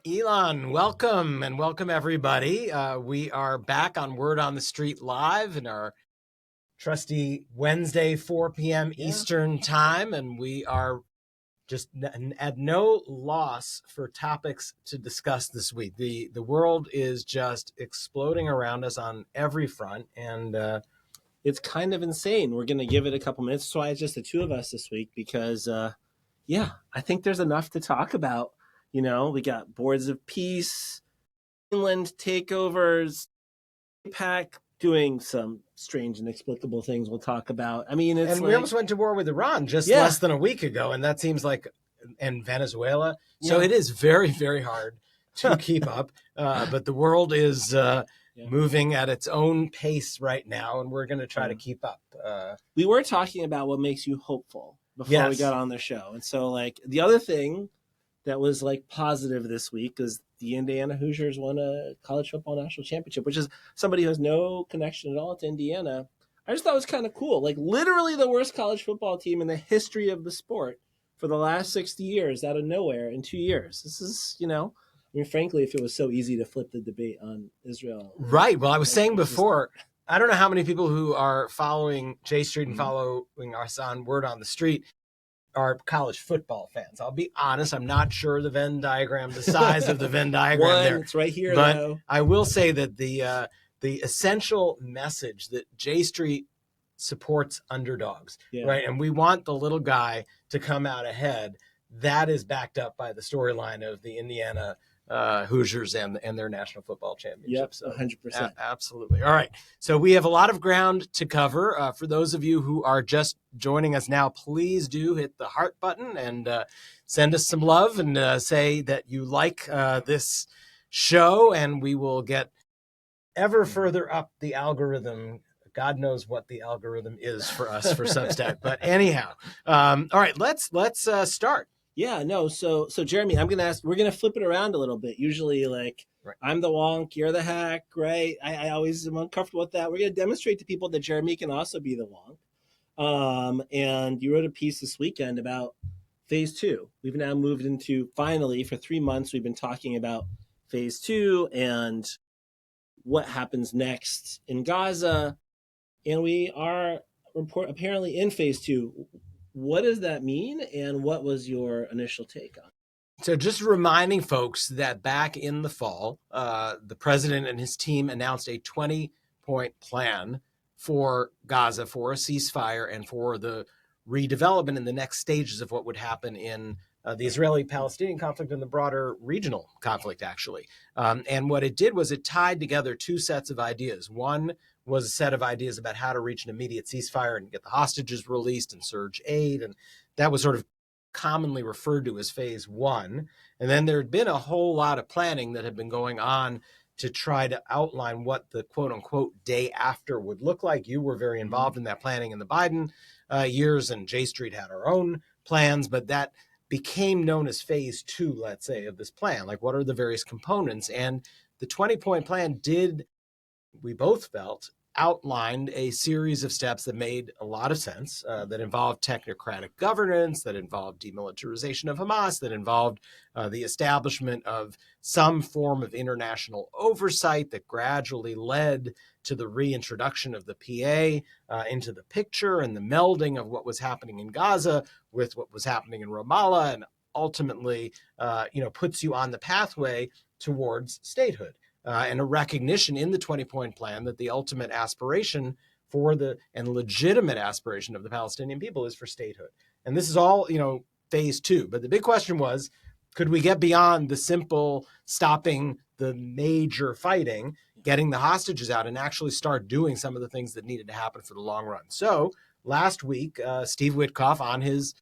Elon, welcome and welcome everybody. We are back on Word on the Street Live in our trusty Wednesday, 4 p.m. Eastern time, and we are just at no loss for topics to discuss this week. The world is just exploding around us on every front, and it's kind of insane. We're going to give it a couple minutes. That's why it's just the two of us this week because, I think there's enough to talk about. You know, we got boards of peace, Greenland takeovers, APAC doing some strange, inexplicable things we'll talk about. I mean, it's and we almost went to war with Iran just less than a week ago, and that seems like, and Venezuela. So it is very, very hard to keep up. But the world is moving at its own pace right now, and we're going to try to keep up. We were talking about what makes you hopeful before we got on the show. And so, like, the other thing that was, like, positive this week is the Indiana Hoosiers won a college football national championship, which is somebody who has no connection at all to Indiana. I just thought it was kind of cool. Like, literally the worst college football team in the history of the sport for the last 60 years out of nowhere in 2 years. This is, I mean, frankly, if it was so easy to flip the debate on Israel. Right. Well, I was saying before, I don't know how many people who are following J Street and following us on Word on the Street are college football fans. I'll be honest, I'm not sure the Venn diagram, the size of the Venn diagram there. It's right here, but though. I will say that the essential message that J Street supports underdogs, right? And we want the little guy to come out ahead. That is backed up by the storyline of the Indiana Hoosiers and their national football championship. Yep, 100%. Absolutely. All right. So we have a lot of ground to cover. For those of you who are just joining us now, please do hit the heart button and send us some love and say that you like this show, and we will get ever further up the algorithm. God knows what the algorithm is for us for Substack. But anyhow, all right, let's start. Yeah, no. So Jeremy, we're going to flip it around a little bit. Usually, like, right, I'm the wonk, you're the hack, right? I always am uncomfortable with that. We're going to demonstrate to people that Jeremy can also be the wonk. And you wrote a piece this weekend about phase 2. We've now moved into, finally, for 3 months, we've been talking about phase 2 and what happens next in Gaza. And we are apparently in phase 2. What does that mean, and what was your initial take on it? So just reminding folks that back in the fall, the president and his team announced a 20-point plan for Gaza, for a ceasefire, and for the redevelopment in the next stages of what would happen in the Israeli-Palestinian conflict and the broader regional conflict, actually. And what it did was it tied together two sets of ideas. One was a set of ideas about how to reach an immediate ceasefire and get the hostages released and surge aid. And that was sort of commonly referred to as phase 1. And then there had been a whole lot of planning that had been going on to try to outline what the quote unquote day after would look like. You were very involved in that planning in the Biden years, and J Street had our own plans, but that became known as phase 2, let's say, of this plan. Like, what are the various components? And the 20-point plan did, we both felt, outlined a series of steps that made a lot of sense, that involved technocratic governance, that involved demilitarization of Hamas, that involved the establishment of some form of international oversight that gradually led to the reintroduction of the PA into the picture and the melding of what was happening in Gaza with what was happening in Ramallah, and ultimately, puts you on the pathway towards statehood. And a recognition in the 20-point plan that the ultimate aspiration and legitimate aspiration of the Palestinian people is for statehood. And this is all, phase 2. But the big question was, could we get beyond the simple stopping the major fighting, getting the hostages out, and actually start doing some of the things that needed to happen for the long run? So last week, Steve Witkoff, on his,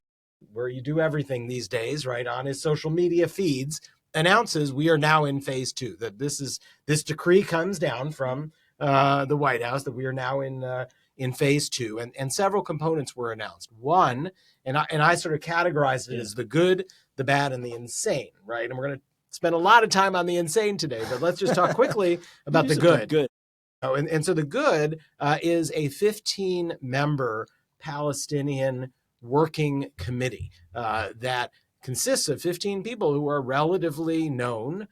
where you do everything these days, right, on his social media feeds, announces we are now in phase 2, that this decree comes down from the White House, that we are now in phase 2, and several components were announced. One, and I sort of categorized it as the good, the bad, and the insane, right? And we're going to spend a lot of time on the insane today, but let's just talk quickly about the good. Oh, and so the good is a 15-member Palestinian working committee that consists of 15 people who are relatively known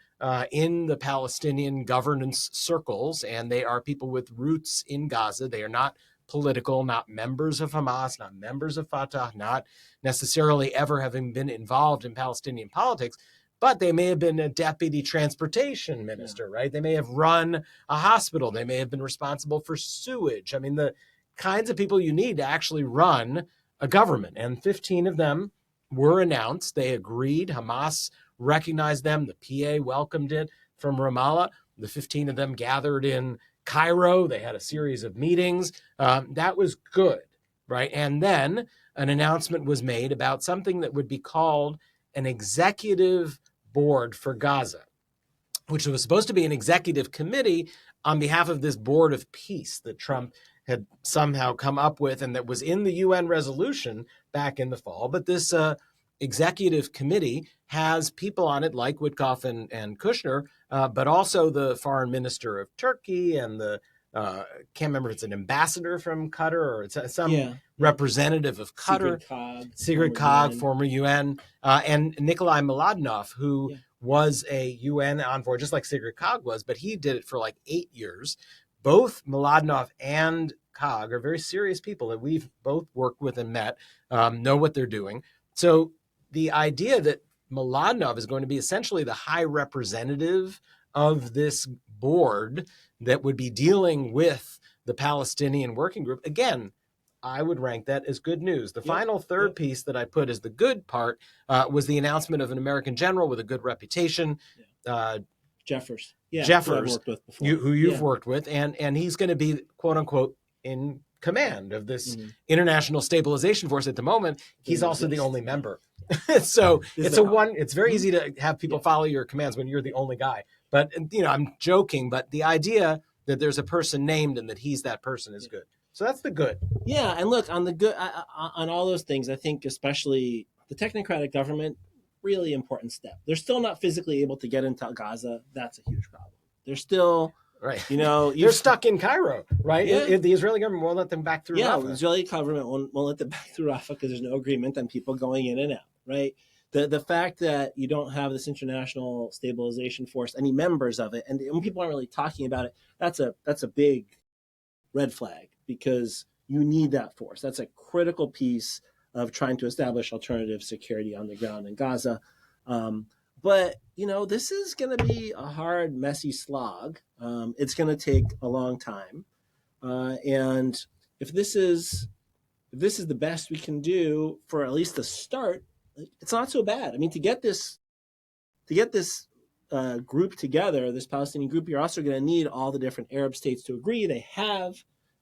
in the Palestinian governance circles, and they are people with roots in Gaza. They are not political, not members of Hamas, not members of Fatah, not necessarily ever having been involved in Palestinian politics, but they may have been a deputy transportation minister, right? They may have run a hospital. They may have been responsible for sewage. I mean, the kinds of people you need to actually run a government. And 15 of them were announced. They agreed. Hamas recognized them. The PA welcomed it from Ramallah. The 15 of them gathered in Cairo. They had a series of meetings. That was good, right? And then an announcement was made about something that would be called an executive board for Gaza, which was supposed to be an executive committee on behalf of this board of peace that Trump had somehow come up with and that was in the UN resolution back in the fall. But this executive committee has people on it like Witkoff and Kushner, but also the foreign minister of Turkey and the can't remember if it's an ambassador from Qatar or it's some representative of Qatar. Sigrid Kaag, former UN, and Nikolai Mladenov, who was a UN envoy, just like Sigrid Kaag was, but he did it for like 8 years. Both Mladenov and Kaag are very serious people that we've both worked with and met, know what they're doing. So the idea that Mladenov is going to be essentially the high representative of this board that would be dealing with the Palestinian working group, again, I would rank that as good news. The final third piece that I put as the good part was the announcement of an American general with a good reputation. Jeffers. Jeffers, who you've worked with, and he's going to be, quote unquote, in command of this international stabilization force at the moment. He's also the only member. So it's very easy to have people follow your commands when you're the only guy. But, I'm joking, but the idea that there's a person named and that he's that person is good. So that's the good. Yeah. And look, on the good, on all those things, I think especially the technocratic government, really important step. They're still not physically able to get into Gaza. That's a huge problem. They're still, right. They're stuck in Cairo, right? Yeah. The Israeli government won't let them back through Rafah. The Israeli government won't let them back through Rafah because there's no agreement on people going in and out, right? The fact that you don't have this international stabilization force, any members of it, and when people aren't really talking about it, that's a big red flag because you need that force. That's a critical piece of trying to establish alternative security on the ground in Gaza. But, this is going to be a hard, messy slog. It's going to take a long time. And if this is the best we can do for at least the start, it's not so bad. I mean, to get this group together, this Palestinian group, you're also going to need all the different Arab states to agree. They have.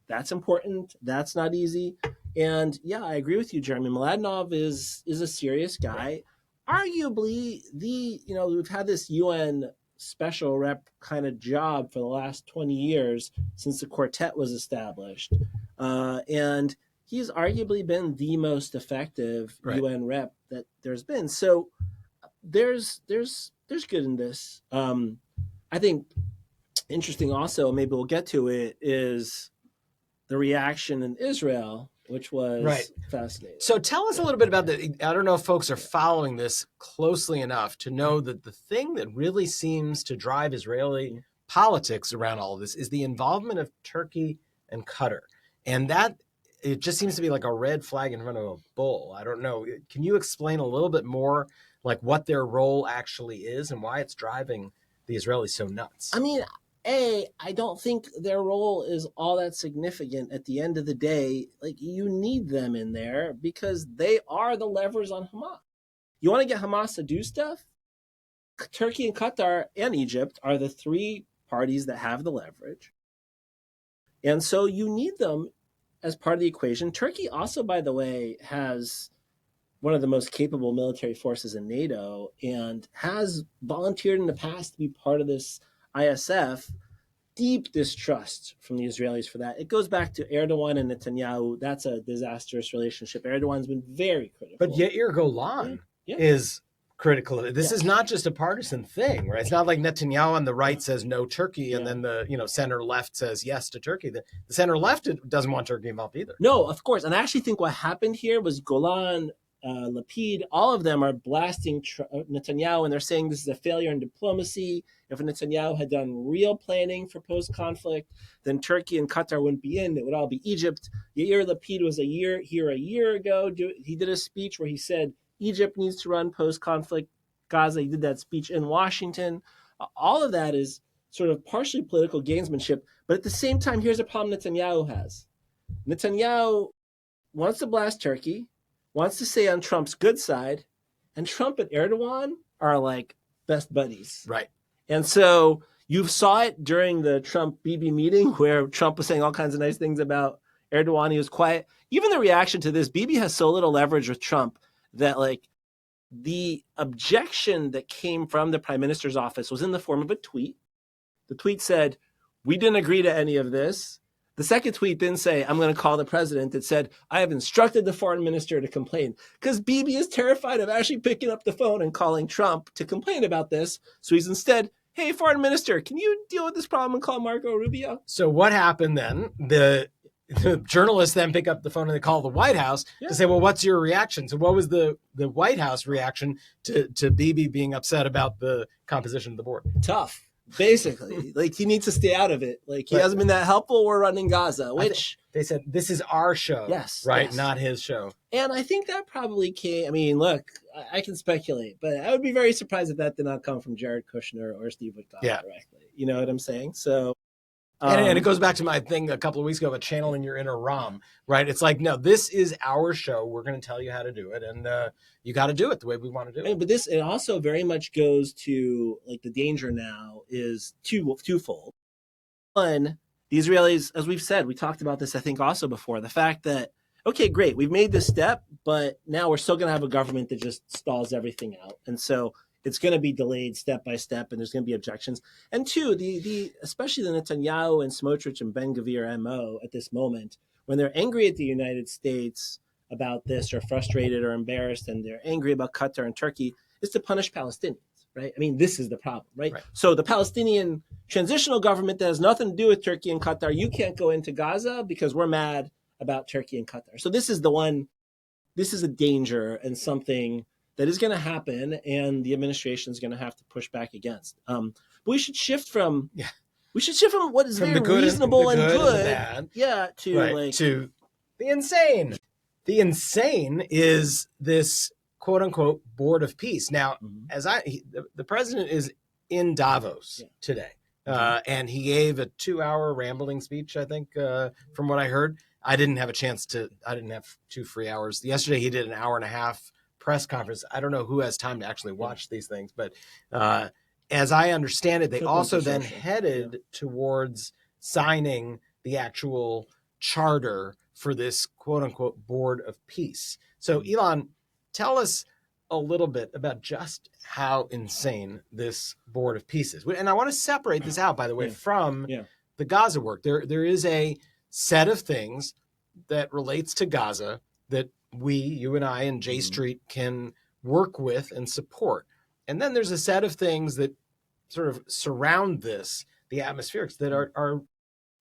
That's important. That's not easy. And I agree with you, Jeremy. Mladenov is a serious guy. Arguably, we've had this UN special rep kind of job for the last 20 years since the quartet was established. And he's arguably been the most effective UN rep that there's been. So there's good in this. I think interesting also, maybe we'll get to it, is the reaction in Israel, which was fascinating. So tell us a little bit about that. I don't know if folks are following this closely enough to know that the thing that really seems to drive Israeli politics around all of this is the involvement of Turkey and Qatar. And that, it just seems to be like a red flag in front of a bull. I don't know. Can you explain a little bit more like what their role actually is and why it's driving the Israelis so nuts? I mean, I don't think their role is all that significant at the end of the day. Like, you need them in there because they are the levers on Hamas. You want to get Hamas to do stuff? Turkey and Qatar and Egypt are the three parties that have the leverage. And so you need them as part of the equation. Turkey also, by the way, has one of the most capable military forces in NATO and has volunteered in the past to be part of this ISF. Deep distrust from the Israelis for that. It goes back to Erdogan and Netanyahu. That's a disastrous relationship. Erdogan's been very critical. But Yair Golan is critical of it. This is not just a partisan thing, right? It's not like Netanyahu on the right says no Turkey and then the center left says yes to Turkey. The center left doesn't want Turkey involved either. No, of course. And I actually think what happened here was Golan Lapid, all of them are blasting Netanyahu, and they're saying this is a failure in diplomacy. If Netanyahu had done real planning for post-conflict, then Turkey and Qatar wouldn't be in. It would all be Egypt. Yair Lapid was a year ago. He did a speech where he said Egypt needs to run post-conflict Gaza. He did that speech in Washington. All of that is sort of partially political gamesmanship. But at the same time, here's a problem Netanyahu has. Netanyahu wants to blast Turkey, wants to stay on Trump's good side, and Trump and Erdogan are like best buddies. Right. And so you saw it during the Trump-Bibi meeting where Trump was saying all kinds of nice things about Erdogan. He was quiet. Even the reaction to this, Bibi has so little leverage with Trump that like the objection that came from the prime minister's office was in the form of a tweet. The tweet said, we didn't agree to any of this. The second tweet didn't say, I'm going to call the president. It said, I have instructed the foreign minister to complain, because Bibi is terrified of actually picking up the phone and calling Trump to complain about this. So he's instead, hey, foreign minister, can you deal with this problem and call Marco Rubio? So what happened then? The journalists then pick up the phone and they call the White House to say, well, what's your reaction? So what was the White House reaction to Bibi being upset about the composition of the board? Tough. Basically, like he needs to stay out of it. Like he hasn't been that helpful. We're running Gaza, which they said this is our show, right? Yes. Not his show. And I think that probably came. I mean, look, I can speculate, but I would be very surprised if that did not come from Jared Kushner or Steve Witkoff directly. You know what I'm saying? So. And it goes back to my thing a couple of weeks ago about channeling your inner Ram, right? It's like, no, this is our show. We're going to tell you how to do it. And you got to do it the way we want to do it. But it also very much goes to like the danger now is twofold. One, the Israelis, as we've said, we talked about this, I think also before, the fact that, okay, great, we've made this step, but now we're still going to have a government that just stalls everything out. And so it's going to be delayed step by step, and there's going to be objections. And two, especially the Netanyahu and Smotrich and Ben-Gvir MO at this moment, when they're angry at the United States about this or frustrated or embarrassed, and they're angry about Qatar and Turkey, is to punish Palestinians, right? I mean, this is the problem, right? So the Palestinian transitional government that has nothing to do with Turkey and Qatar, you can't go into Gaza because we're mad about Turkey and Qatar. So this is a danger and something that is going to happen, and the administration is going to have to push back against. But we should shift from what is very reasonable and good, to the insane. The insane is this quote unquote board of peace. Now, the president is in Davos today, and he gave a 2-hour rambling speech. I think from what I heard, I didn't have 2 free hours yesterday. He did an hour and a half press conference. I don't know who has time to actually watch these things, but as I understand it, they also then headed towards signing the actual charter for this quote unquote board of peace. So Elon, tell us a little bit about just how insane this board of peace is. And I want to separate this out, by the way, from the Gaza work. There is a set of things that relates to Gaza that you and I and J Street can work with and support. And then there's a set of things that sort of surround this, the atmospherics, that are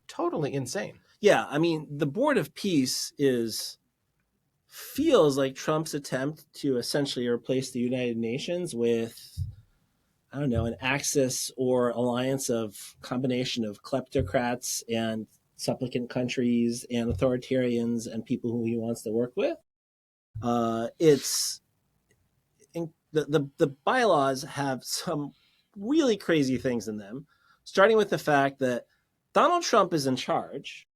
totally insane. Yeah, I mean, the Board of Peace feels like Trump's attempt to essentially replace the United Nations with, I don't know, an axis or alliance of combination of kleptocrats and supplicant countries and authoritarians and people who he wants to work with. The bylaws have some really crazy things in them, starting with the fact that Donald Trump is in charge.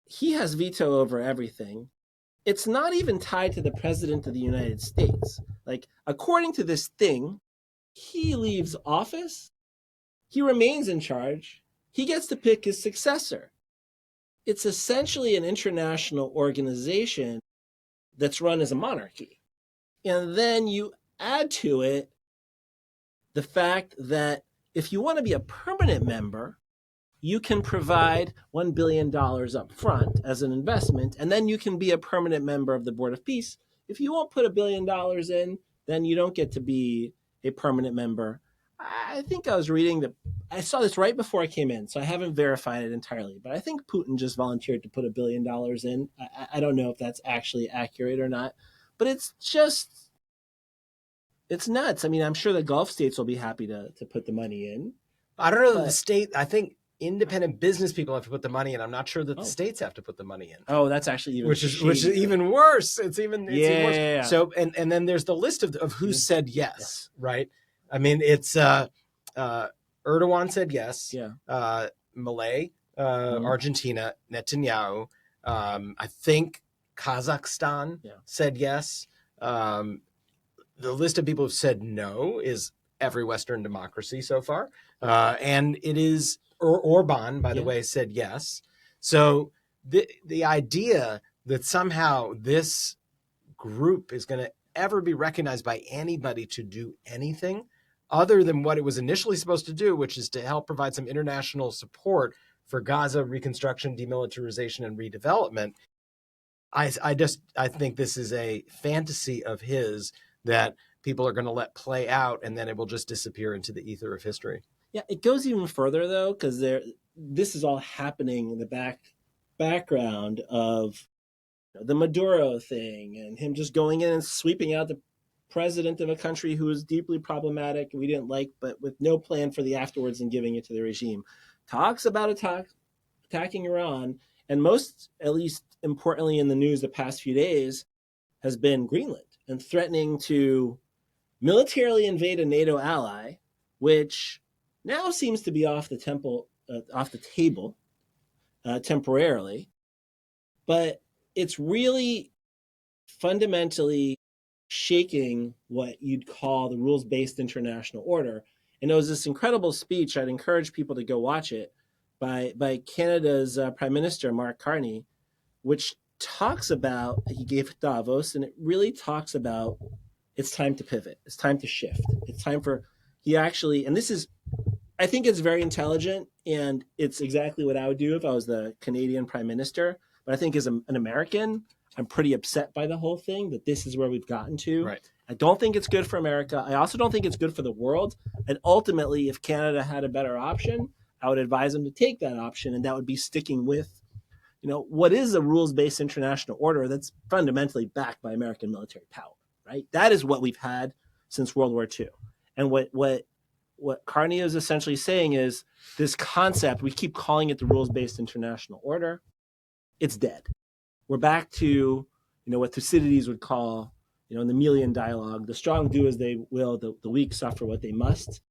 He has veto over everything. It's not even tied to the president of the United States. Like, according to this thing, he leaves office, he remains in charge, he gets to pick his successor. It's essentially an international organization that's run as a monarchy. And then you add to it the fact that if you want to be a permanent member, you can provide $1 billion up front as an investment, and then you can be a permanent member of the Board of Peace. If you won't put $1 billion in, then you don't get to be a permanent member. I think I was reading I saw this right before I came in, so I haven't verified it entirely, but I think Putin just volunteered to put $1 billion in. I don't know if that's actually accurate or not, but it's just, it's nuts. I mean, I'm sure the Gulf states will be happy to put the money in. I don't know that the state, I think independent business people have to put the money in. I'm not sure that the states have to put the money in. Oh, that's actually even which is even worse. It's even worse. Yeah. So and then there's the list of who said yes, right? I mean, it's Erdogan said yes. Yeah. Malay, Argentina, Netanyahu. I think Kazakhstan said yes. The list of people who've said no is every Western democracy so far, and it is Orban, by the way, said yes. So the idea that somehow this group is going to ever be recognized by anybody to do anything other than what it was initially supposed to do, which is to help provide some international support for Gaza reconstruction, demilitarization, and redevelopment. I think this is a fantasy of his that people are going to let play out, and then it will just disappear into the ether of history. Yeah, it goes even further though, because this is all happening in the background of the Maduro thing and him just going in and sweeping out the president of a country who was deeply problematic and we didn't like, but with no plan for the afterwards and giving it to the regime. Talks about attacking Iran, and most, at least importantly in the news the past few days, has been Greenland and threatening to militarily invade a NATO ally, which now seems to be off the table temporarily. But it's really fundamentally shaking what you'd call the rules-based international order. And it was this incredible speech, I'd encourage people to go watch it, by Canada's Prime Minister, Mark Carney, which talks about, he gave Davos, and it really talks about it's time to pivot. It's time to shift. It's time for, and this is, I think it's very intelligent, and it's exactly what I would do if I was the Canadian Prime Minister. But I think as an American, I'm pretty upset by the whole thing, that this is where we've gotten to. Right. I don't think it's good for America. I also don't think it's good for the world. And ultimately, if Canada had a better option, I would advise them to take that option, and that would be sticking with, what is a rules-based international order that's fundamentally backed by American military power, right? That is what we've had since World War II. And what Carney is essentially saying is this concept, we keep calling it the rules-based international order, it's dead. We're back to, what Thucydides would call, in the Melian dialogue, the strong do as they will, the weak suffer what they must.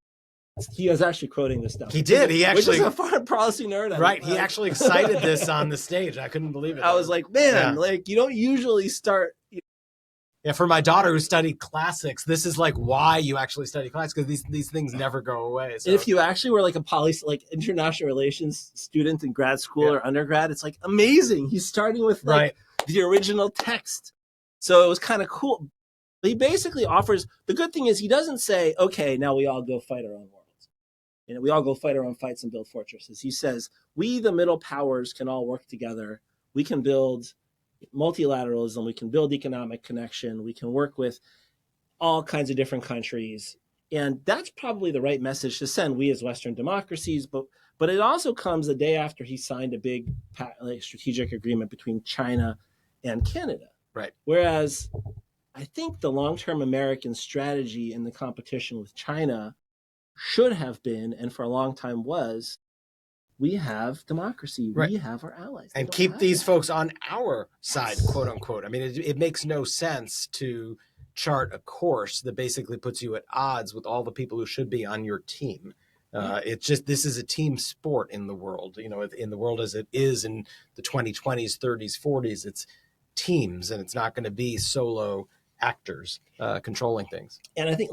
He was actually quoting this stuff. He did. He actually, which is a foreign policy nerd. Right. He actually cited this on the stage. I couldn't believe it. I was like, man, you don't usually start. Yeah, for my daughter who studied classics, this is like why you actually study classics, because these things never go away. So. And if you actually were like a international relations student in grad school or undergrad, it's like amazing. He's starting with the original text. So it was kind of cool. But he basically offers, the good thing is he doesn't say, okay, now we all go fight our own worlds. We all go fight our own fights and build fortresses. He says, we, the middle powers, can all work together. We can build multilateralism. We can build economic connection. We can work with all kinds of different countries. And that's probably the right message to send, we as Western democracies. But it also comes the day after he signed a big strategic agreement between China and Canada. Right. Whereas I think the long-term American strategy in the competition with China should have been, and for a long time was, we have democracy. Right. We have our allies. And keep these folks on our side, quote unquote. I mean, it makes no sense to chart a course that basically puts you at odds with all the people who should be on your team. It's just, this is a team sport in the world, in the world as it is in the 2020s, 30s, 40s, it's teams, and it's not going to be solo actors controlling things. And I think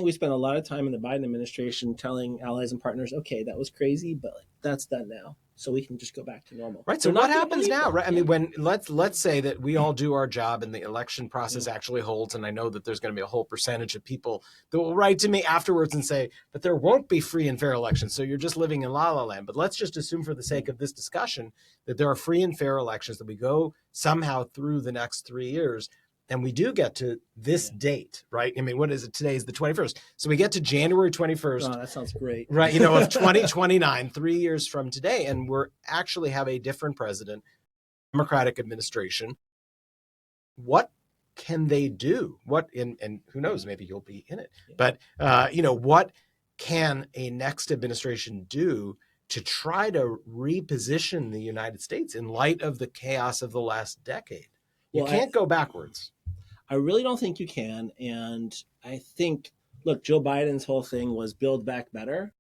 we spent a lot of time in the Biden administration telling allies and partners, okay, that was crazy, but that's done now. So we can just go back to normal. Right. So what happens now, right? I mean, when let's say that we all do our job and the election process actually holds, and I know that there's going to be a whole percentage of people that will write to me afterwards and say, but there won't be free and fair elections. So you're just living in la la land. But let's just assume for the sake of this discussion that there are free and fair elections, that we go somehow through the next 3 years. And we do get to this date, right? I mean, what is it? Today is the 21st. So we get to January 21st. Oh, that sounds great. Right. Of 2029, 3 years from today. And we're actually have a different president, Democratic administration. What can they do? And who knows, maybe you'll be in it. But, what can a next administration do to try to reposition the United States in light of the chaos of the last decade? You can't go backwards. I really don't think you can. And I think, look, Joe Biden's whole thing was build back better.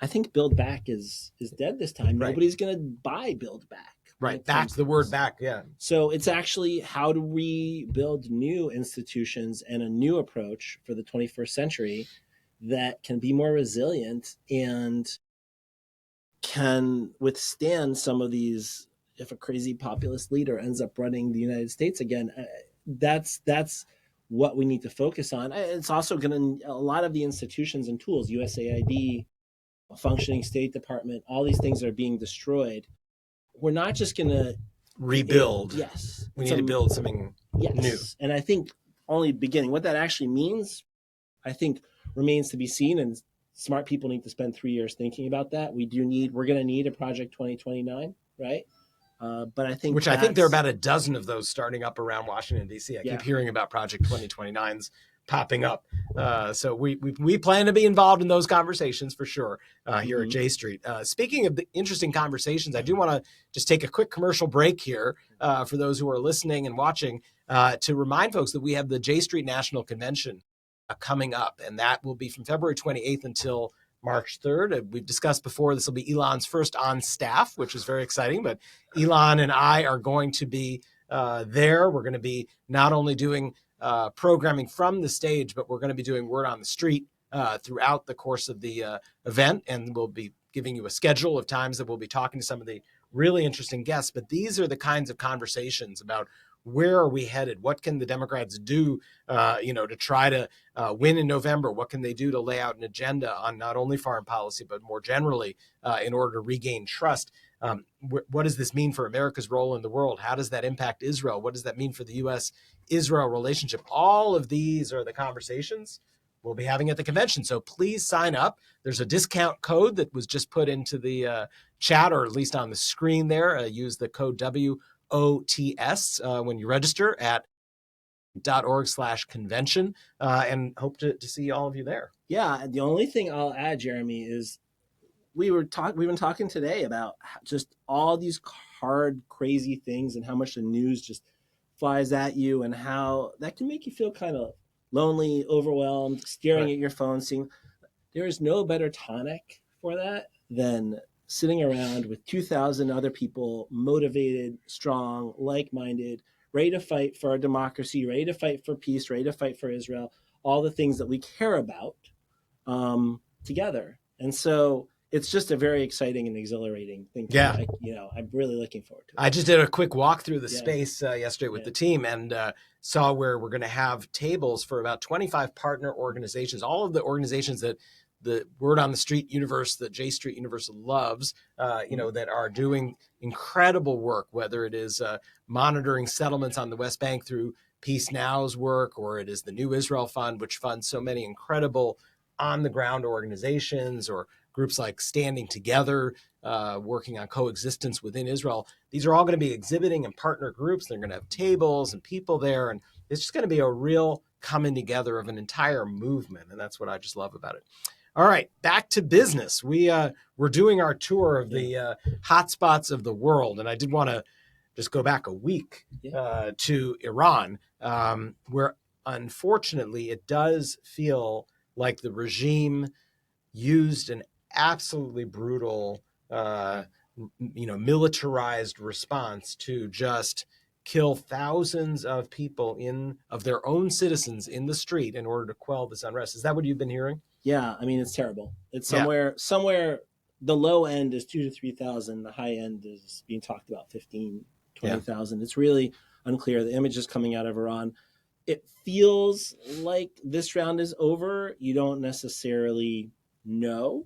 I think build back is dead this time. Right. Nobody's going to buy build back. Right. Back, the word back. Yeah. So it's actually, how do we build new institutions and a new approach for the 21st century that can be more resilient and can withstand some of these, if a crazy populist leader ends up running the United States again. That's what we need to focus on. It's also going to, a lot of the institutions and tools, USAID, a functioning State Department, all these things are being destroyed. We're not just going to rebuild. Yes. We need to build something new. And I think only beginning, what that actually means, I think remains to be seen. And smart people need to spend 3 years thinking about that. We're going to need a Project 2029, right? But I think I think there are about a dozen of those starting up around Washington, D.C. I keep hearing about Project 2029s popping up. So we plan to be involved in those conversations for sure here at J Street. Speaking of the interesting conversations, I do want to just take a quick commercial break here for those who are listening and watching to remind folks that we have the J Street National Convention coming up, and that will be from February 28th until March 3rd. We've discussed before, this will be Elon's first on staff, which is very exciting, but Elon and I are going to be there. We're going to be not only doing programming from the stage, but we're going to be doing word on the street throughout the course of the event. And we'll be giving you a schedule of times that we'll be talking to some of the really interesting guests. But these are the kinds of conversations about where are we headed? What can the Democrats do, to try to win in November? What can they do to lay out an agenda on not only foreign policy, but more generally in order to regain trust? What does this mean for America's role in the world? How does that impact Israel? What does that mean for the U.S.-Israel relationship? All of these are the conversations we'll be having at the convention. So please sign up. There's a discount code that was just put into the chat, or at least on the screen there. Use the code WOTS when you register at .org/convention, and hope to see all of you there. Yeah. The only thing I'll add, Jeremy, is we've been talking today about just all these hard, crazy things and how much the news just flies at you and how that can make you feel kind of lonely, overwhelmed, staring at your phone, seeing there is no better tonic for that than sitting around with 2,000 other people, motivated, strong, like-minded, ready to fight for our democracy, ready to fight for peace, ready to fight for Israel, all the things that we care about together. And so it's just a very exciting and exhilarating thing. I'm really looking forward to it. I just did a quick walk through the space yesterday with the team and saw where we're going to have tables for about 25 partner organizations, all of the organizations that the Word on the Street universe, the J Street universe loves, that are doing incredible work, whether it is monitoring settlements on the West Bank through Peace Now's work, or it is the New Israel Fund, which funds so many incredible on-the-ground organizations, or groups like Standing Together, working on coexistence within Israel. These are all going to be exhibiting and partner groups. They're going to have tables and people there, and it's just going to be a real coming together of an entire movement, and that's what I just love about it. All right, back to business. We're doing our tour of the hotspots of the world, and I did want to just go back a week to Iran, where unfortunately it does feel like the regime used an absolutely brutal, militarized response to just kill thousands of people of their own citizens in the street in order to quell this unrest. Is that what you've been hearing? Yeah, I mean, it's terrible. It's somewhere the low end is 2,000 to 3,000. The high end is being talked about 15, 20,000. It's really unclear. The images coming out of Iran, it feels like this round is over. You don't necessarily know.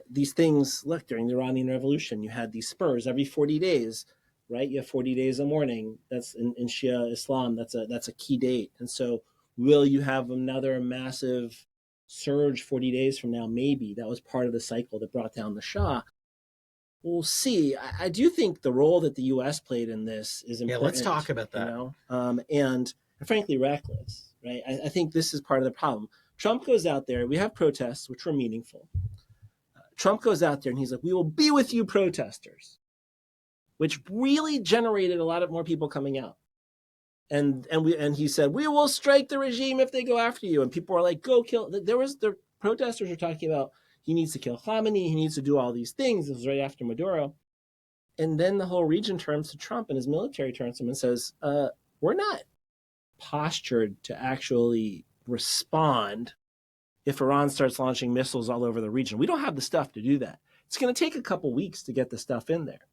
These things, look, during the Iranian Revolution, you had these spurs every 40 days, right? You have 40 days a morning. That's in Shia Islam. That's a key date. And so will you have another massive surge 40 days from now? Maybe. That was part of the cycle that brought down the Shah. We'll see. I do think the role that the U.S. played in this is Yeah, important. let's talk about that. And frankly reckless, right? I think this is part of the problem. Trump goes out there. We have protests, which were meaningful. Trump goes out there and he's like, "We will be with you, protesters," which really generated a lot of more people coming out. And he said, "We will strike the regime if they go after you." And people were like, "Go kill." The protesters were talking about he needs to kill Khamenei, he needs to do all these things. This was right after Maduro. And then the whole region turns to Trump and his military turns to him and says, "We're not postured to actually respond if Iran starts launching missiles all over the region. We don't have the stuff to do that. It's going to take a couple weeks to get the stuff in there."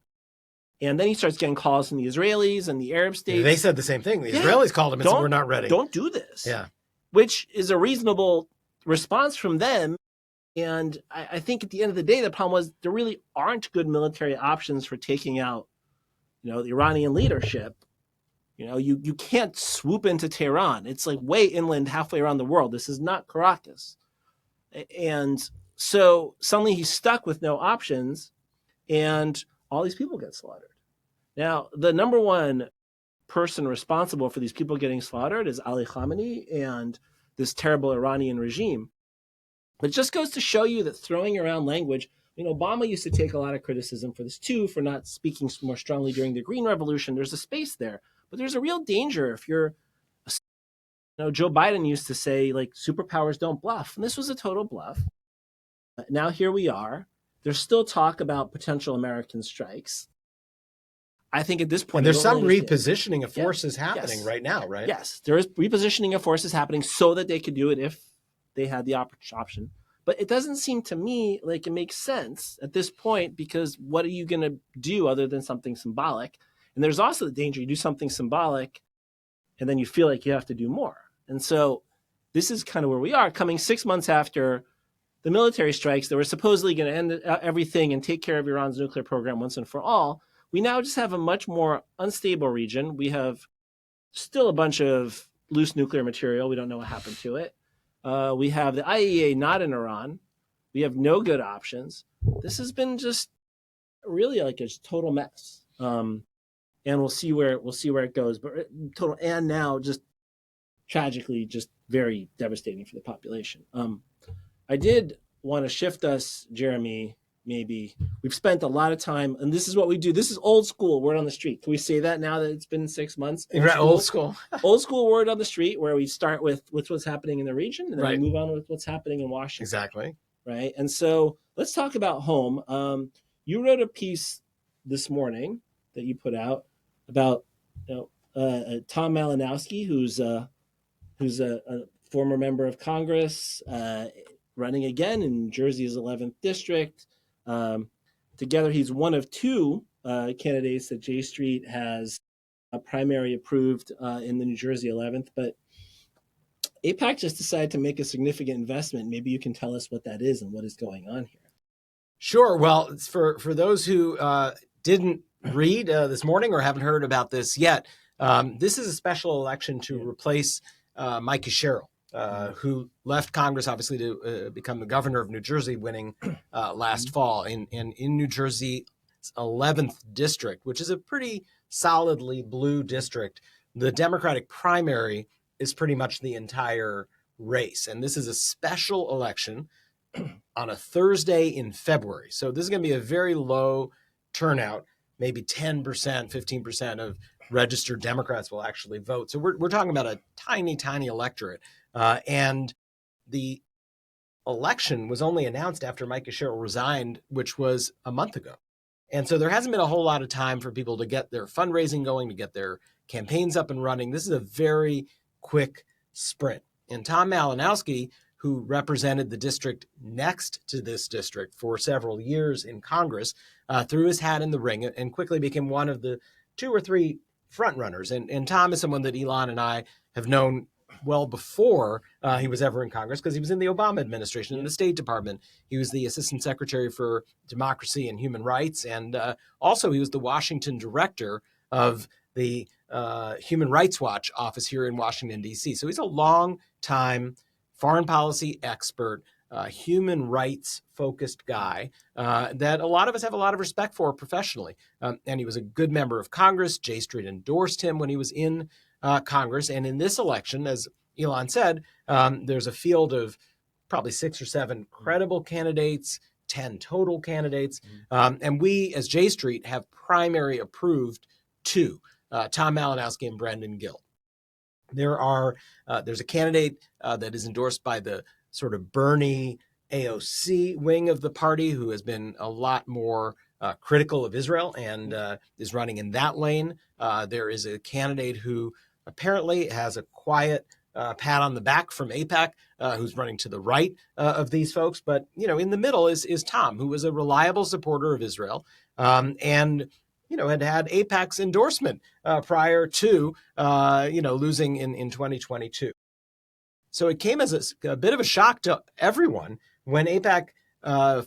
And then he starts getting calls from the Israelis and the Arab states. They said the same thing. The Israelis called him and said, "We're not ready. Don't do this." Yeah. Which is a reasonable response from them. And I think at the end of the day, the problem was there really aren't good military options for taking out, the Iranian leadership. You can't swoop into Tehran. It's like way inland, halfway around the world. This is not Caracas. And so suddenly he's stuck with no options, and all these people get slaughtered. Now, the number one person responsible for these people getting slaughtered is Ali Khamenei and this terrible Iranian regime. But it just goes to show you that throwing around language, Obama used to take a lot of criticism for this too, for not speaking more strongly during the Green Revolution. There's a space there. But there's a real danger if you're, Joe Biden used to say, like, superpowers don't bluff. And this was a total bluff. Now here we are. There's still talk about potential American strikes. I think at this point, and there's some repositioning of forces happening right now, right? Yes, there is repositioning of forces happening so that they could do it if they had the option. But it doesn't seem to me like it makes sense at this point, because what are you going to do other than something symbolic? And there's also the danger you do something symbolic and then you feel like you have to do more. And so this is kind of where we are, coming 6 months after the military strikes that were supposedly going to end everything and take care of Iran's nuclear program once and for all. We now just have a much more unstable region. We have still a bunch of loose nuclear material. We don't know what happened to it. We have the IAEA not in Iran. We have no good options. This has been just really like a total mess. And we'll see where it goes. But total, and now just tragically, just very devastating for the population. I did want to shift us, Jeremy. Maybe we've spent a lot of time, and this is what we do. This is old school word on the street. Can we say that now that it's been 6 months? Old school word on the street, where we start with what's happening in the region, and then we move on with what's happening in Washington. Exactly. Right. And so let's talk about home. You wrote a piece this morning that you put out about Tom Malinowski, who's a former member of Congress, running again in New Jersey's 11th district. Together, he's one of two candidates that J Street has a primary approved in the New Jersey 11th. But AIPAC just decided to make a significant investment. Maybe you can tell us what that is and what is going on here. Sure. Well, for those who didn't read this morning or haven't heard about this yet, this is a special election to replace Micah Sherrill, who left Congress, obviously, to become the governor of New Jersey, winning last fall in New Jersey's 11th district, which is a pretty solidly blue district. The Democratic primary is pretty much the entire race. And this is a special election on a Thursday in February. So this is going to be a very low turnout. Maybe 10%, 15% of registered Democrats will actually vote. So we're talking about a tiny, tiny electorate. And the election was only announced after Micah Sherrill resigned, which was a month ago. And so there hasn't been a whole lot of time for people to get their fundraising going, to get their campaigns up and running. This is a very quick sprint. And Tom Malinowski, who represented the district next to this district for several years in Congress, threw his hat in the ring and quickly became one of the 2 or 3 front runners. And Tom is someone that Elon and I have known well before he was ever in Congress, because he was in the Obama administration in the State Department. He was the Assistant Secretary for Democracy and Human Rights. And also he was the Washington director of the Human Rights Watch office here in Washington, D.C. So he's a long time foreign policy expert, human rights focused guy that a lot of us have a lot of respect for professionally. And he was a good member of Congress. J Street endorsed him when he was in Congress. And in this election, as Elon said, there's a field of probably 6 or 7 credible candidates, 10 total candidates. And we, as J Street, have primary approved 2, Tom Malinowski and Brendan Gill. There's a candidate that is endorsed by the sort of Bernie AOC wing of the party, who has been a lot more critical of Israel and is running in that lane. There is a candidate who apparently has a quiet pat on the back from AIPAC, who's running to the right of these folks. But, in the middle is Tom, who was a reliable supporter of Israel and had AIPAC's endorsement prior to, losing in 2022. So it came as a bit of a shock to everyone when AIPAC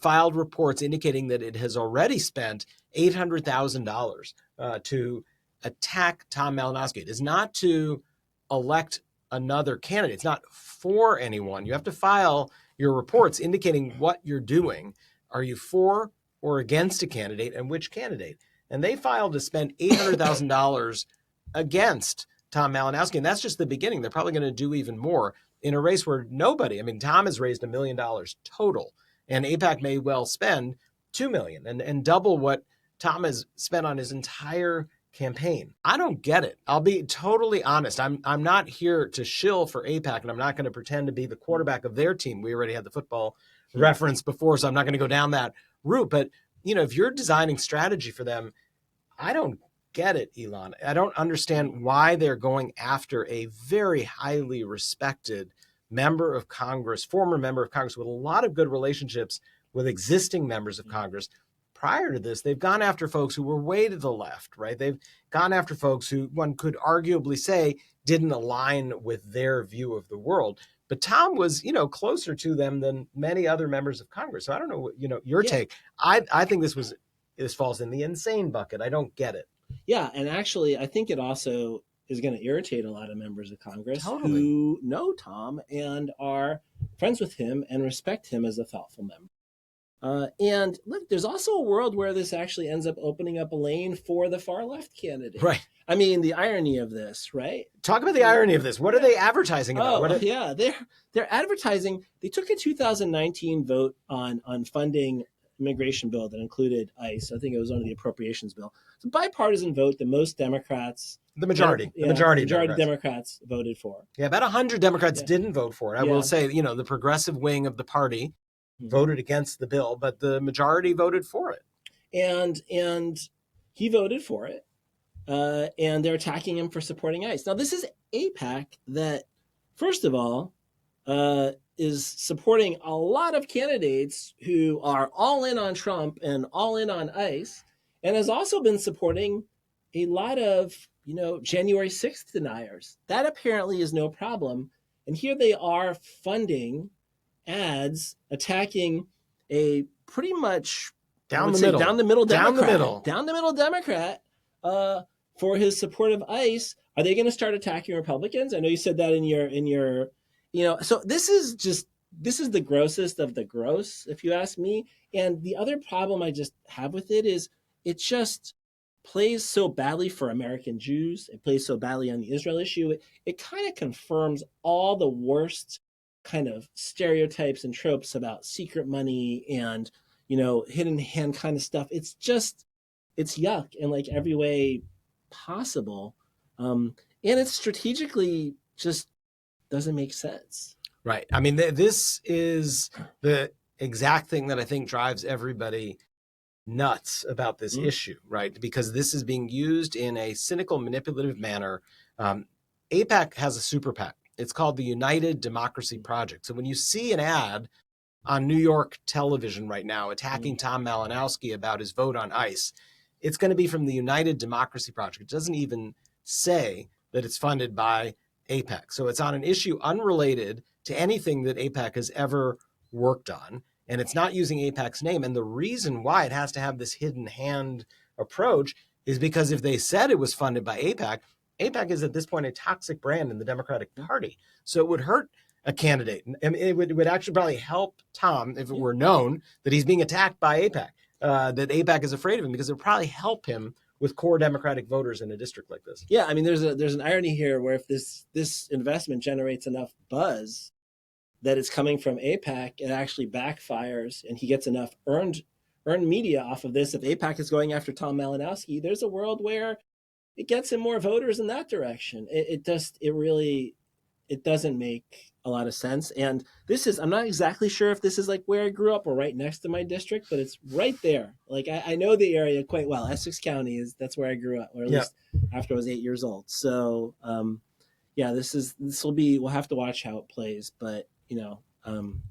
filed reports indicating that it has already spent $800,000 to attack Tom Malinowski. It is not to elect another candidate. It's not for anyone. You have to file your reports indicating what you're doing. Are you for or against a candidate, and which candidate? And they filed to spend $800,000 against Tom Malinowski. And that's just the beginning. They're probably going to do even more in a race where Tom has raised $1 million total, and AIPAC may well spend $2 million and double what Tom has spent on his entire campaign. I don't get it. I'll be totally honest. I'm not here to shill for AIPAC, and I'm not going to pretend to be the quarterback of their team. We already had the football reference before, so I'm not going to go down that route. But, if you're designing strategy for them, I don't get it, Elon. I don't understand why they're going after a very highly respected member of Congress, former member of Congress with a lot of good relationships with existing members of Congress. Prior to this, they've gone after folks who were way to the left, right? They've gone after folks who one could arguably say didn't align with their view of the world. But Tom was, closer to them than many other members of Congress. So I don't know what, your take. I think this falls in the insane bucket. I don't get it. Yeah, and actually, I think it also is going to irritate a lot of members of Congress Totally. who know Tom and are friends with him and respect him as a thoughtful member. And look, there's also a world where this actually ends up opening up a lane for the far left candidate. Right. I mean, the irony of this, right? Talk about the irony of this. What are they advertising about? They're advertising. They took a 2019 vote on funding immigration bill that included ICE. I think it was under the appropriations bill. It's a bipartisan vote that most Democrats, the majority Democrats voted for. Yeah, about 100 Democrats didn't vote for it. I will say, the progressive wing of the party voted against the bill, but the majority voted for it. And he voted for it. And they're attacking him for supporting ICE. Now, this is AIPAC that, first of all, is supporting a lot of candidates who are all in on Trump and all in on ICE, and has also been supporting a lot of, January 6th deniers. That apparently is no problem. And here they are funding ads attacking a pretty much down the middle Democrat for his support of ICE. Are they going to start attacking Republicans? I know you said that in your so this is the grossest of the gross, if you ask me. And the other problem I just have with it is it just plays so badly for American Jews. It plays so badly on the Israel issue. It kind of confirms all the worst kind of stereotypes and tropes about secret money and, hidden hand kind of stuff. It's yuck in like every way possible. And it strategically just doesn't make sense. Right. I mean, this is the exact thing that I think drives everybody nuts about this issue, right? Because this is being used in a cynical, manipulative manner. AIPAC has a super PAC. It's called the United Democracy Project. So when you see an ad on New York television right now attacking Tom Malinowski about his vote on ICE, it's going to be from the United Democracy Project. It doesn't even say that it's funded by AIPAC. So it's on an issue unrelated to anything that AIPAC has ever worked on. And it's not using AIPAC's name. And the reason why it has to have this hidden hand approach is because if they said it was funded by AIPAC, AIPAC is at this point a toxic brand in the Democratic Party. So it would hurt a candidate. And it would actually probably help Tom if it were known that he's being attacked by AIPAC, that AIPAC is afraid of him, because it would probably help him with core Democratic voters in a district like this. Yeah, I mean, there's an irony here where if this investment generates enough buzz that it's coming from AIPAC, it actually backfires, and he gets enough earned media off of this. If AIPAC is going after Tom Malinowski, there's a world where it gets him more voters in that direction. It doesn't make a lot of sense. And I'm not exactly sure if this is like where I grew up or right next to my district, but it's right there. Like I know the area quite well. Essex County that's where I grew up, or at least after I was 8 years old. So we'll have to watch how it plays, but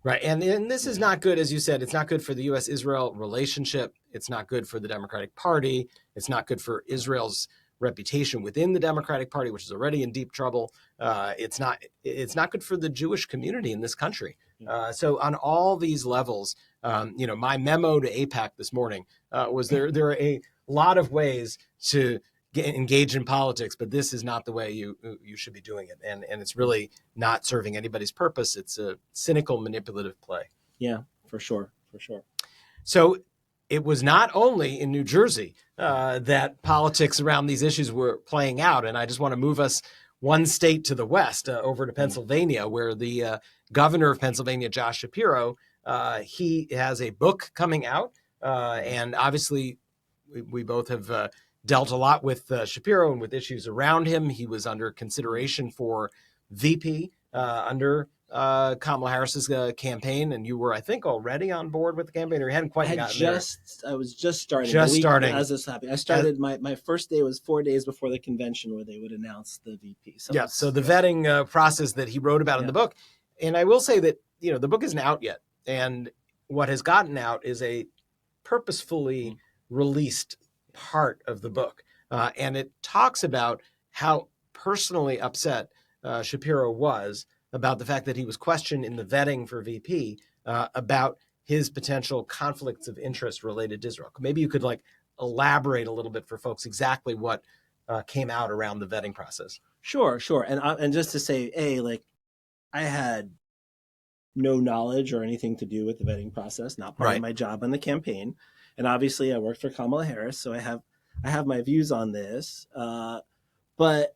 right. And this is not good, as you said. It's not good for the U.S.-Israel relationship. It's not good for the Democratic Party. It's not good for Israel's reputation within the Democratic Party, which is already in deep trouble. It's not good for the Jewish community in this country. So on all these levels, my memo to AIPAC this morning was there are a lot of ways to engage in politics, but this is not the way you should be doing it. And it's really not serving anybody's purpose. It's a cynical, manipulative play. Yeah, for sure. So it was not only in New Jersey that politics around these issues were playing out. And I just want to move us one state to the west, over to Pennsylvania, where the governor of Pennsylvania, Josh Shapiro, he has a book coming out. And obviously, we both have dealt a lot with Shapiro and with issues around him. He was under consideration for VP under Kamala Harris's campaign, and you were, I think, already on board with the campaign, or you hadn't quite gotten there. I was just starting. As this happened, I started. My first day was 4 days before the convention where they would announce the VP. So the vetting process that he wrote about in the book, and I will say that the book isn't out yet, and what has gotten out is a purposefully released part of the book, and it talks about how personally upset Shapiro was about the fact that he was questioned in the vetting for VP about his potential conflicts of interest related to Israel. Maybe you could elaborate a little bit for folks exactly what came out around the vetting process. Sure. And just to say, I had no knowledge or anything to do with the vetting process, not part of my job on the campaign. And obviously I worked for Kamala Harris, so I have my views on this. But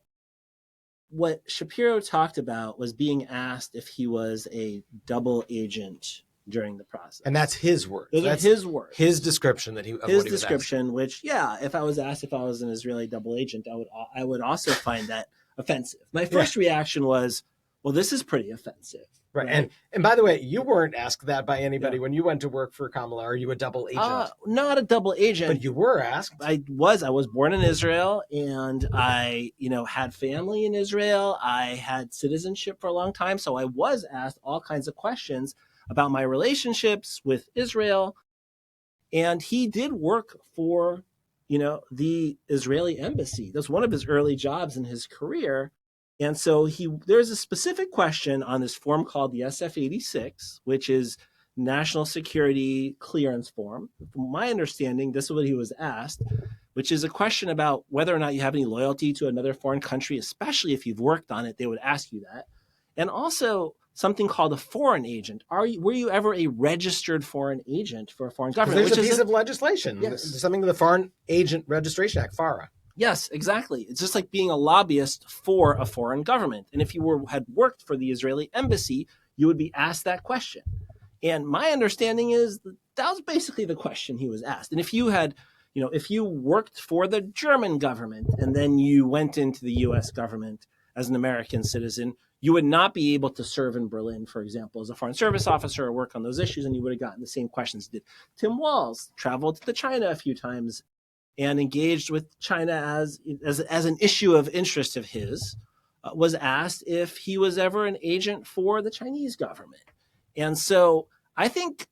what Shapiro talked about was being asked if he was a double agent during the process. And that's his words. That's his words. His description that his description, which, if I was asked if I was an Israeli double agent, I would also find that offensive. My first reaction was, well, this is pretty offensive. Right. And by the way, you weren't asked that by anybody when you went to work for Kamala. Are you a double agent? Not a double agent. But you were asked. I was born in Israel, and I, had family in Israel. I had citizenship for a long time. So I was asked all kinds of questions about my relationships with Israel. And he did work for, the Israeli embassy. That's one of his early jobs in his career. And so there's a specific question on this form called the SF-86, which is National Security Clearance Form. From my understanding, this is what he was asked, which is a question about whether or not you have any loyalty to another foreign country, especially if you've worked on it, they would ask you that. And also something called a foreign agent. Were you ever a registered foreign agent for a foreign government? There's a piece of legislation, something to the Foreign Agent Registration Act, FARA. Yes, exactly. It's just like being a lobbyist for a foreign government. And if you had worked for the Israeli embassy, you would be asked that question. And my understanding is that was basically the question he was asked. And if you had, if you worked for the German government and then you went into the U.S. government as an American citizen, you would not be able to serve in Berlin, for example, as a foreign service officer or work on those issues, and you would have gotten the same questions. Did Tim Walz traveled to China a few times and engaged with China as an issue of interest of his, was asked if he was ever an agent for the Chinese government. And so I think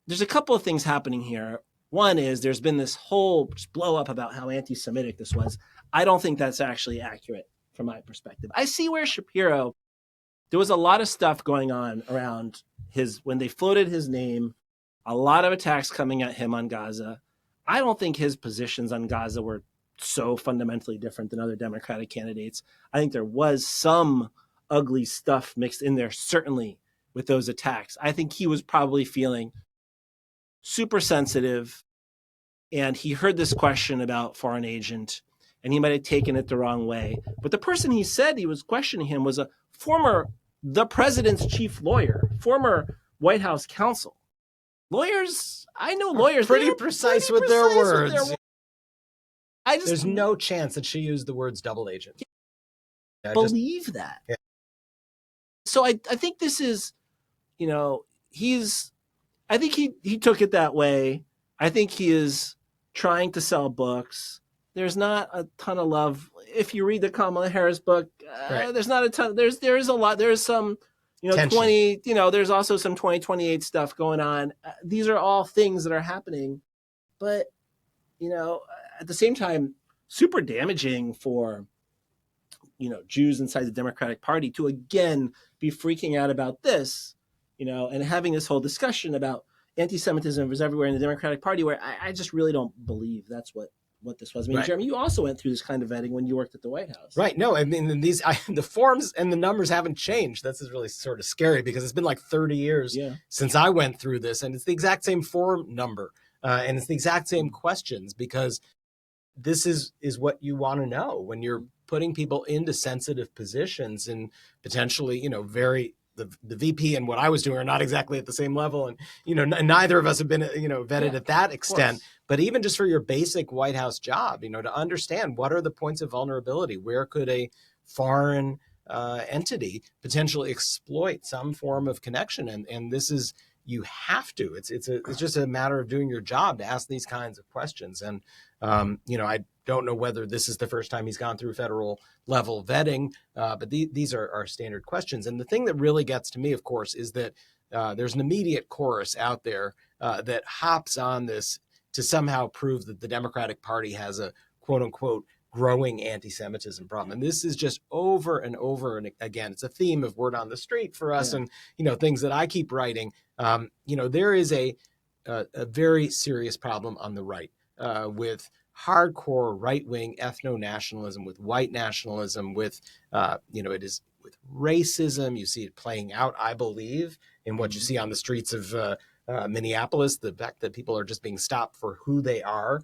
there's a couple of things happening here. One is there's been this whole blow up about how anti-Semitic this was. I don't think that's actually accurate from my perspective. I see where Shapiro, there was a lot of stuff going on around when they floated his name, a lot of attacks coming at him on Gaza. I don't think his positions on Gaza were so fundamentally different than other Democratic candidates. I think there was some ugly stuff mixed in there, certainly with those attacks. I think he was probably feeling super sensitive, and he heard this question about foreign agent, and he might have taken it the wrong way. But the person he said he was questioning him was the president's chief lawyer, former White House counsel. Lawyers, I know lawyers. Pretty precise with their words. There's no chance that she used the words double agent. I believe that. Yeah. So I think this is, I think he took it that way. I think he is trying to sell books. There's not a ton of love. If you read the Kamala Harris book, right. There's not a ton. There is a lot. There's some, tension. There's also some 2028 stuff going on. These are all things that are happening, but, at the same time, super damaging for, Jews inside the Democratic Party to again be freaking out about this, and having this whole discussion about anti-Semitism was everywhere in the Democratic Party, where I just really don't believe that's what this was. I mean, right. Jeremy, you also went through this kind of vetting when you worked at the White House. Right. No, I mean, the forms and the numbers haven't changed. This is really sort of scary because it's been like 30 years since I went through this, and it's the exact same form number, and it's the exact same questions, because this is what you want to know when you're putting people into sensitive positions and potentially, the VP and what I was doing are not exactly at the same level. And, neither of us have been, vetted at that extent. But even just for your basic White House job, to understand what are the points of vulnerability, where could a foreign entity potentially exploit some form of connection. And this is, you have to, it's just a matter of doing your job to ask these kinds of questions. And, I don't know whether this is the first time he's gone through federal level vetting, but these are standard questions. And the thing that really gets to me, of course, is that there's an immediate chorus out there that hops on this to somehow prove that the Democratic Party has a quote unquote growing anti-Semitism problem. And this is just over and over and again, it's a theme of word on the street for us. And, things that I keep writing, there is a very serious problem on the right with hardcore right-wing ethno-nationalism, with white nationalism, with, it is with racism. You see it playing out, I believe, in what you see on the streets of Minneapolis, the fact that people are just being stopped for who they are.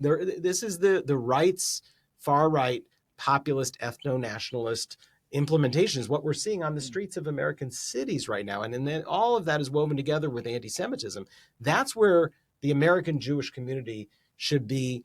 This is the right's far-right populist ethno-nationalist implementation is what we're seeing on the streets of American cities right now. And then all of that is woven together with anti-Semitism. That's where the American Jewish community should be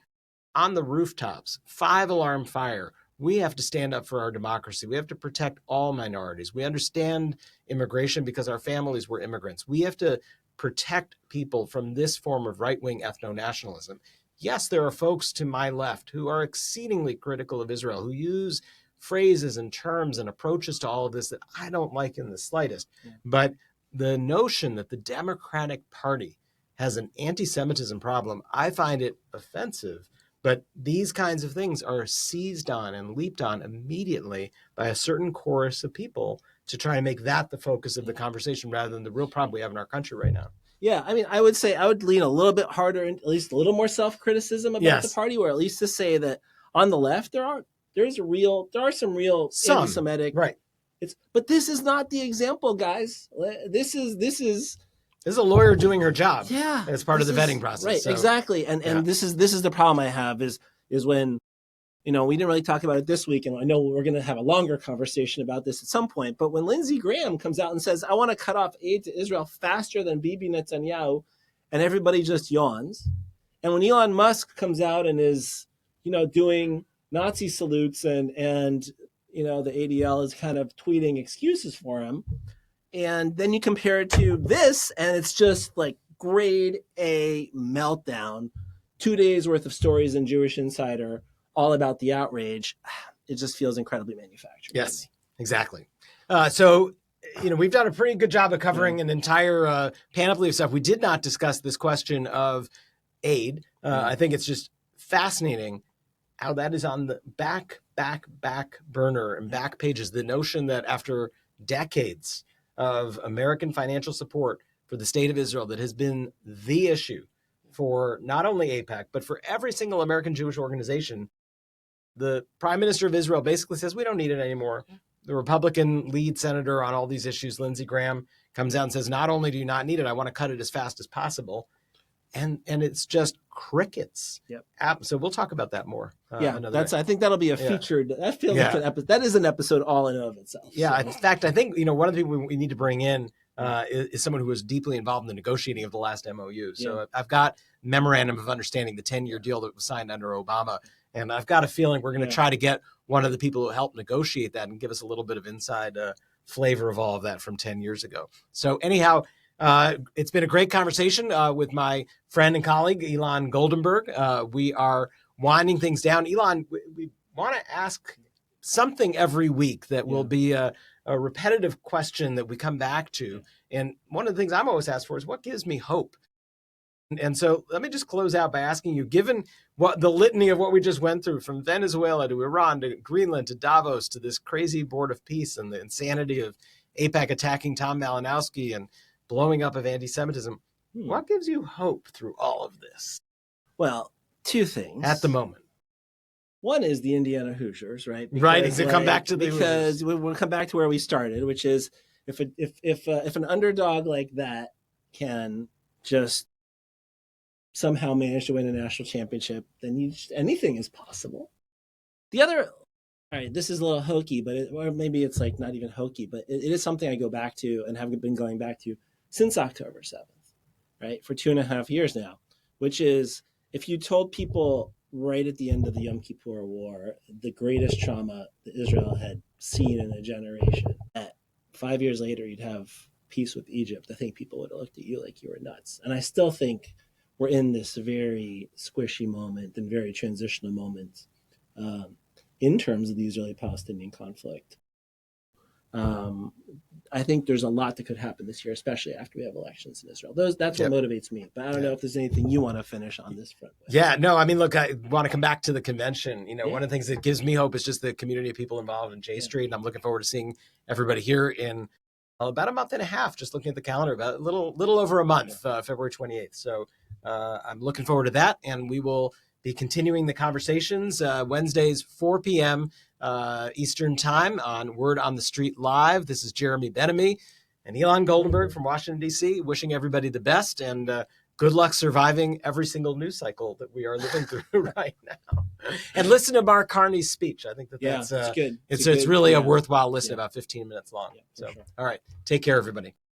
on the rooftops, 5-alarm fire. We have to stand up for our democracy. We have to protect all minorities. We understand immigration because our families were immigrants. We have to protect people from this form of right-wing ethno-nationalism. Yes, there are folks to my left who are exceedingly critical of Israel, who use phrases and terms and approaches to all of this that I don't like in the slightest. Yeah. But the notion that the Democratic Party has an anti-Semitism problem, I find it offensive. But these kinds of things are seized on and leaped on immediately by a certain chorus of people to try and make that the focus of the conversation rather than the real problem we have in our country right now. Yeah, I mean, I would say I would lean a little bit harder, at least a little more self-criticism about the party, or at least to say that on the left there are some real anti-Semitic. Right. But this is not the example, guys. This is a lawyer doing her job. Yeah, as part of the vetting process. Right, so, exactly. And this is the problem I have is when, we didn't really talk about it this week, and I know we're going to have a longer conversation about this at some point, but when Lindsey Graham comes out and says, I want to cut off aid to Israel faster than Bibi Netanyahu, and everybody just yawns. And when Elon Musk comes out and is, doing Nazi salutes and the ADL is kind of tweeting excuses for him, and then you compare it to this, and it's just like grade A meltdown. 2 days worth of stories in Jewish Insider, all about the outrage. It just feels incredibly manufactured. Yes, exactly. So, we've done a pretty good job of covering an entire panoply of stuff. We did not discuss this question of aid. I think it's just fascinating how that is on the back burner and back pages. The notion that after decades of American financial support for the state of Israel that has been the issue for not only AIPAC, but for every single American Jewish organization, the Prime Minister of Israel basically says, we don't need it anymore. the Republican lead senator on all these issues, Lindsey Graham, comes out and says, not only do you not need it, I want to cut it as fast as possible. And it's just crickets. Yep. So we'll talk about that more. I think that'll be a featured. That feels like an episode. That is an episode all in and of itself. Yeah. So. In fact, I think, one of the people we need to bring in is someone who was deeply involved in the negotiating of the last MOU. So I've got memorandum of understanding, the 10-year deal that was signed under Obama. And I've got a feeling we're going to try to get one of the people who helped negotiate that and give us a little bit of inside flavor of all of that from 10 years ago. So anyhow, it's been a great conversation with my friend and colleague, Elon Goldenberg. We are winding things down. Elon, we want to ask something every week that will be a repetitive question that we come back to. And one of the things I'm always asked for is what gives me hope? And so let me just close out by asking you, given what the litany of what we just went through, from Venezuela to Iran to Greenland to Davos to this crazy board of peace and the insanity of AIPAC attacking Tom Malinowski and blowing up of anti-Semitism, what gives you hope through all of this? Well, two things. At the moment. One is the Indiana Hoosiers, right? Because come back to the because Hoosiers. We'll come back to where we started, which is if an underdog like that can just somehow manage to win a national championship, then anything is possible. The other, all right, this is a little hokey, or maybe it's like not even hokey, but it is something I go back to and have been going back to since October 7th, right? For 2.5 years now, which is if you told people right at the end of the Yom Kippur War, the greatest trauma that Israel had seen in a generation, that 5 years later you'd have peace with Egypt, I think people would have looked at you like you were nuts. And I still think we're in this very squishy moment and very transitional moment in terms of the Israeli-Palestinian conflict. I think there's a lot that could happen this year, especially after we have elections in Israel. That's what motivates me. But I don't know if there's anything you want to finish on this front with. Yeah, no, I mean, look, I want to come back to the convention. One of the things that gives me hope is just the community of people involved in J Street. And I'm looking forward to seeing everybody here in about a month and a half, just looking at the calendar, about a little over a month, February 28th. So I'm looking forward to that. And we will be continuing the conversations Wednesdays, 4 p.m. Eastern time on Word on the Street Live. This is Jeremy Benamy and Elon Goldenberg from Washington, D.C., wishing everybody the best and good luck surviving every single news cycle that we are living through right now. And listen to Mark Carney's speech. I think that's good. It's really a worthwhile listen, about 15 minutes long. Yeah, so, sure. All right. Take care, everybody.